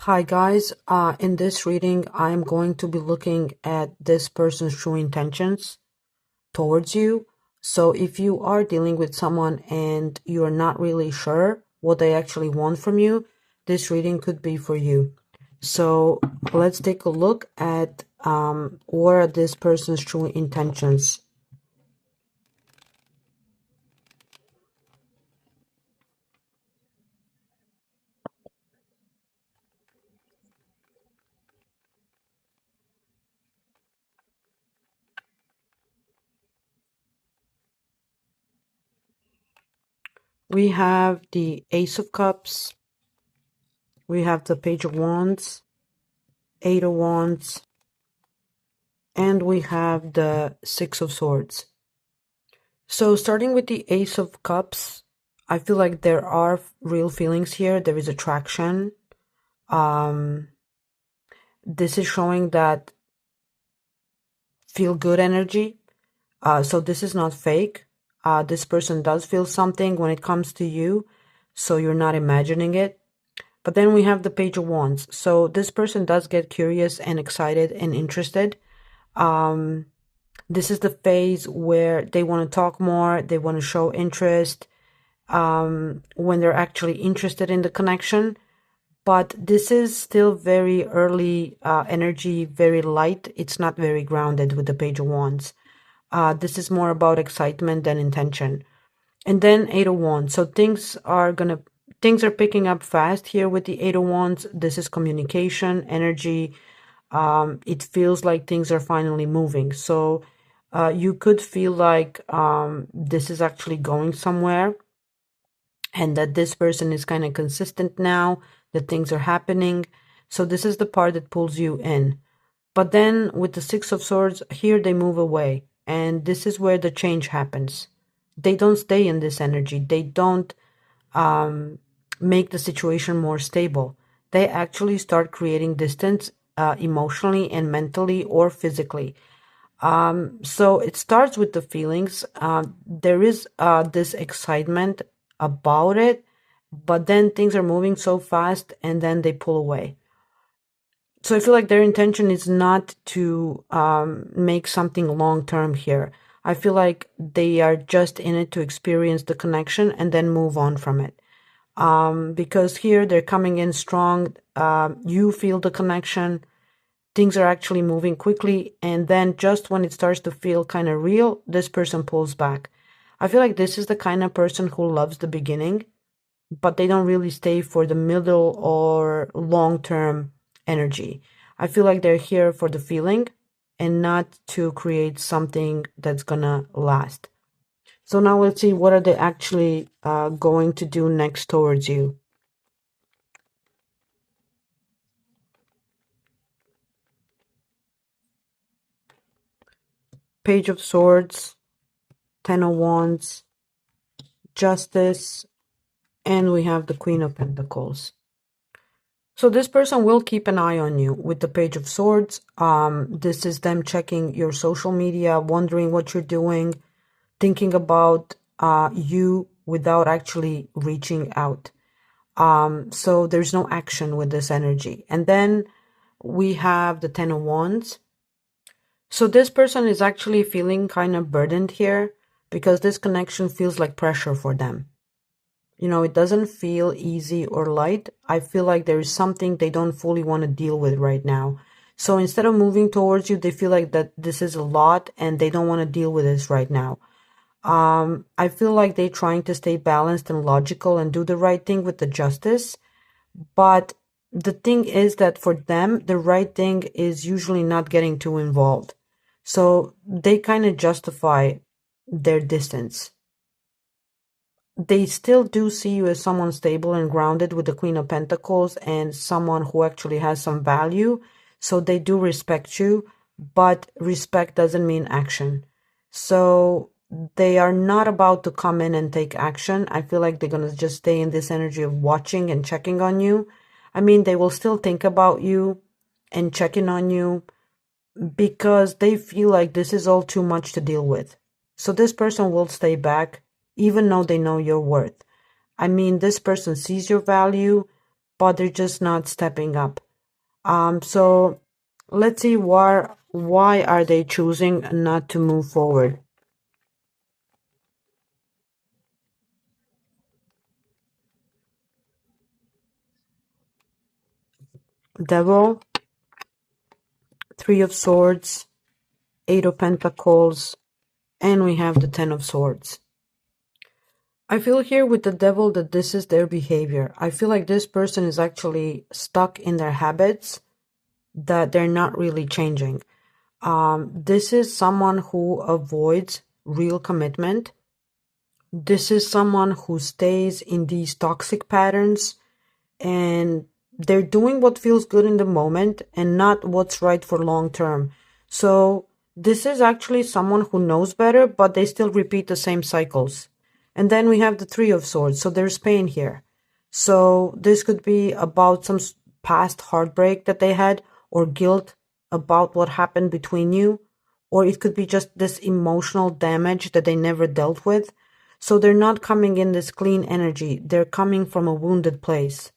Hi guys, in this reading, I'm going to be looking at this person's true intentions towards you. So if you are dealing with someone and you're not really sure what they actually want from you, this reading could be for you. So let's take a look at what are this person's true intentions. We have the Ace of Cups, we have the Page of Wands, Eight of Wands, and we have the Six of Swords. So starting with the Ace of Cups, I feel like there are real feelings here. There is attraction. This is showing that feel good energy. So this is not fake. This person does feel something when it comes to you, so you're not imagining it. But then we have the Page of Wands. So this person does get curious and excited and interested. This is the phase where they want to talk more, they want to show interest, when they're actually interested in the connection. But this is still very early energy, very light. It's not very grounded with the Page of Wands. This is more about excitement than intention. And then Eight of Wands. So things are picking up fast here with the Eight of Wands. This is communication, energy. It feels like things are finally moving. So you could feel like this is actually going somewhere, and that this person is kind of consistent now, that things are happening. So this is the part that pulls you in. But then with the Six of Swords, here they move away. And this is where the change happens. They don't stay in this energy. They don't make the situation more stable. They actually start creating distance emotionally and mentally or physically. So it starts with the feelings. There is this excitement about it, but then things are moving so fast and then they pull away. So I feel like their intention is not to make something long term here. I feel like they are just in it to experience the connection and then move on from it. Because here they're coming in strong. You feel the connection. Things are actually moving quickly. And then just when it starts to feel kind of real, this person pulls back. I feel like this is the kind of person who loves the beginning, but they don't really stay for the middle or long-term energy. I feel like they're here for the feeling and not to create something that's gonna last. So now let's see, what are they actually going to do next towards you? Page of Swords, Ten of Wands, Justice, and we have the Queen of Pentacles. So this person will keep an eye on you with the Page of Swords. This is them checking your social media, wondering what you're doing, thinking about you without actually reaching out. So there's no action with this energy. And then we have the Ten of Wands. So this person is actually feeling kind of burdened here because this connection feels like pressure for them. You know, it doesn't feel easy or light. I feel like there is something they don't fully want to deal with right now. So instead of moving towards you, they feel like that this is a lot and they don't want to deal with this right now. I feel like they're trying to stay balanced and logical and do the right thing with the Justice. But the thing is that for them, the right thing is usually not getting too involved. So they kind of justify their distance. They still do see you as someone stable and grounded with the Queen of Pentacles and someone who actually has some value. So they do respect you, but respect doesn't mean action. So they are not about to come in and take action. I feel like they're going to just stay in this energy of watching and checking on you. I mean, they will still think about you and checking on you because they feel like this is all too much to deal with. So this person will stay back even though they know your worth. I mean, this person sees your value, but they're just not stepping up. So let's see why are they choosing not to move forward. Devil, Three of Swords, Eight of Pentacles, and we have the Ten of Swords. I feel here with the Devil that this is their behavior. I feel like this person is actually stuck in their habits, that they're not really changing. This is someone who avoids real commitment. This is someone who stays in these toxic patterns, and they're doing what feels good in the moment and not what's right for long term. So this is actually someone who knows better, but they still repeat the same cycles. And then we have the Three of Swords. So there's pain here. So this could be about some past heartbreak that they had, or guilt about what happened between you, or it could be just this emotional damage that they never dealt with. So they're not coming in this clean energy. They're coming from a wounded place.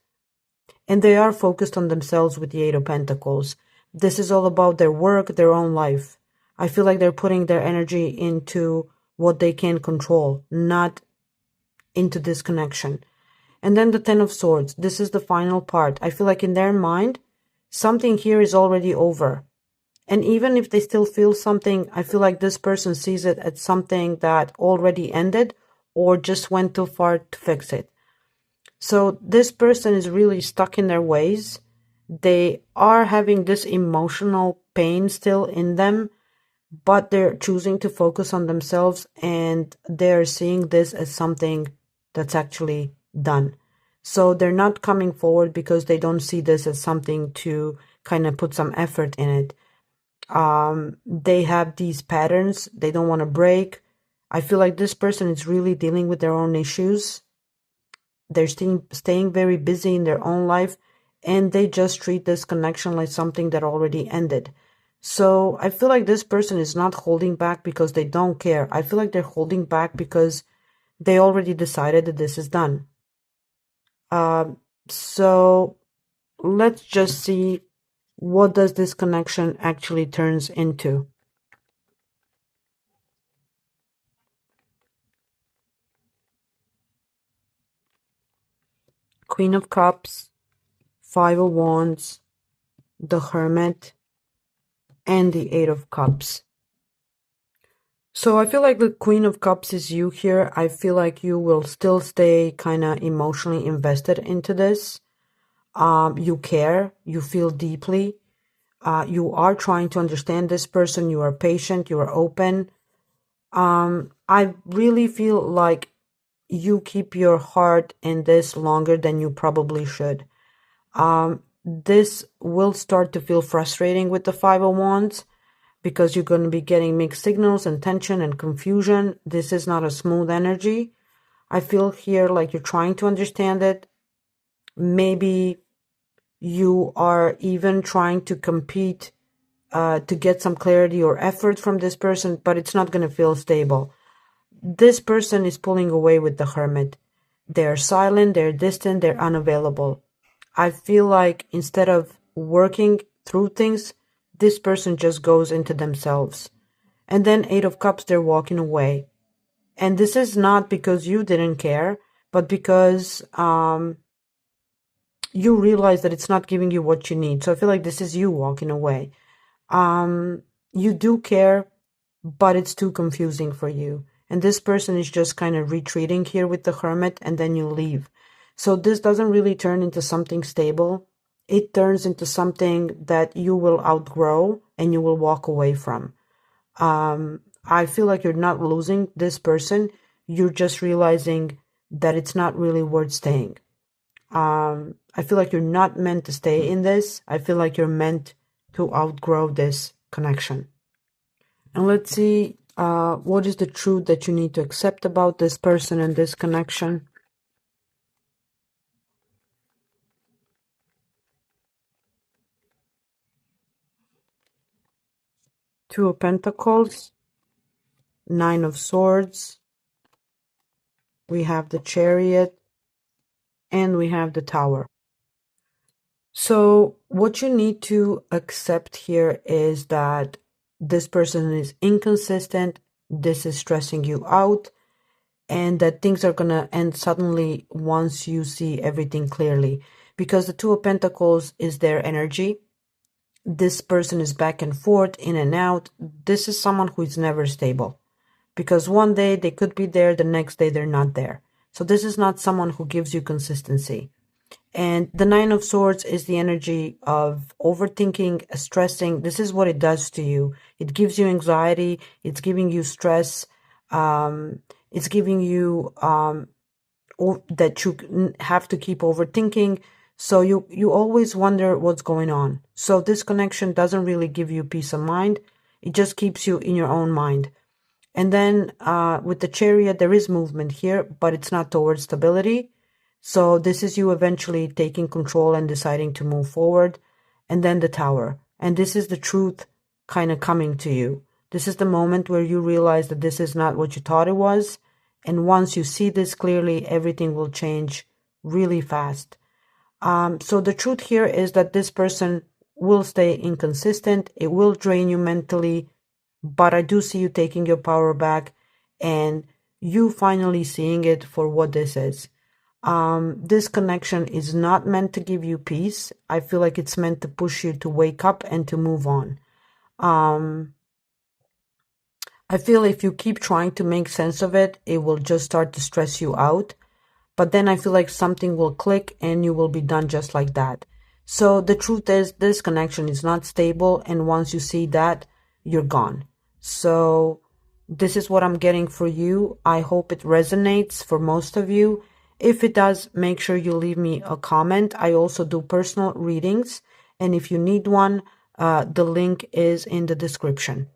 And they are focused on themselves with the Eight of Pentacles. This is all about their work, their own life. I feel like they're putting their energy into what they can control, not into this connection. And then the Ten of Swords. This is the final part. I feel like in their mind, something here is already over. And even if they still feel something, I feel like this person sees it as something that already ended or just went too far to fix it. So this person is really stuck in their ways. They are having this emotional pain still in them, but they're choosing to focus on themselves, and they're seeing this as something that's actually done. So they're not coming forward because they don't see this as something to kind of put some effort in it. They have these patterns they don't want to break. I feel like this person is really dealing with their own issues. They're staying very busy in their own life, and they just treat this connection like something that already ended. So I feel like this person is not holding back because they don't care. I feel like they're holding back because they already decided that this is done. So let's just see what does this connection actually turns into. Queen of Cups, Five of Wands, the Hermit, and the Eight of Cups. So I feel like the Queen of Cups is you here. I feel like you will still stay kind of emotionally invested into this. You care, you feel deeply. You are trying to understand this person. You are patient, you are open. I really feel like you keep your heart in this longer than you probably should. This will start to feel frustrating with the Five of Wands, because you're going to be getting mixed signals and tension and confusion. This is not a smooth energy. I feel here like you're trying to understand it. Maybe you are even trying to compete to get some clarity or effort from this person, but it's not going to feel stable. This person is pulling away with the Hermit. They're silent, they're distant, they're unavailable. I feel like instead of working through things, this person just goes into themselves. And then Eight of Cups, they're walking away. And this is not because you didn't care, but because you realize that it's not giving you what you need. So I feel like this is you walking away. You do care, but it's too confusing for you. And this person is just kind of retreating here with the Hermit, and then you leave. So this doesn't really turn into something stable. It turns into something that you will outgrow and you will walk away from. I feel like you're not losing this person. You're just realizing that it's not really worth staying. I feel like you're not meant to stay in this. I feel like you're meant to outgrow this connection. And let's see what is the truth that you need to accept about this person and this connection. Two of Pentacles, Nine of Swords, we have the Chariot, and we have the Tower. So what you need to accept here is that this person is inconsistent, this is stressing you out, and that things are going to end suddenly once you see everything clearly. Because the Two of Pentacles is their energy. This person is back and forth, in and out. This is someone who is never stable. Because one day they could be there, the next day they're not there. So this is not someone who gives you consistency. And the Nine of Swords is the energy of overthinking, stressing. This is what it does to you. It gives you anxiety. It's giving you stress. It's giving you that you have to keep overthinking. So you always wonder what's going on. So this connection doesn't really give you peace of mind. It just keeps you in your own mind. And then with the Chariot, there is movement here, but it's not towards stability. So this is you eventually taking control and deciding to move forward. And then the Tower. And this is the truth kind of coming to you. This is the moment where you realize that this is not what you thought it was. And once you see this clearly, everything will change really fast. So the truth here is that this person will stay inconsistent. It will drain you mentally. But I do see you taking your power back and you finally seeing it for what this is. This connection is not meant to give you peace. I feel like it's meant to push you to wake up and to move on. I feel if you keep trying to make sense of it, it will just start to stress you out. But then I feel like something will click and you will be done just like that. So the truth is this connection is not stable. And once you see that, you're gone. So this is what I'm getting for you. I hope it resonates for most of you. If it does, make sure you leave me a comment. I also do personal readings. And if you need one, the link is in the description.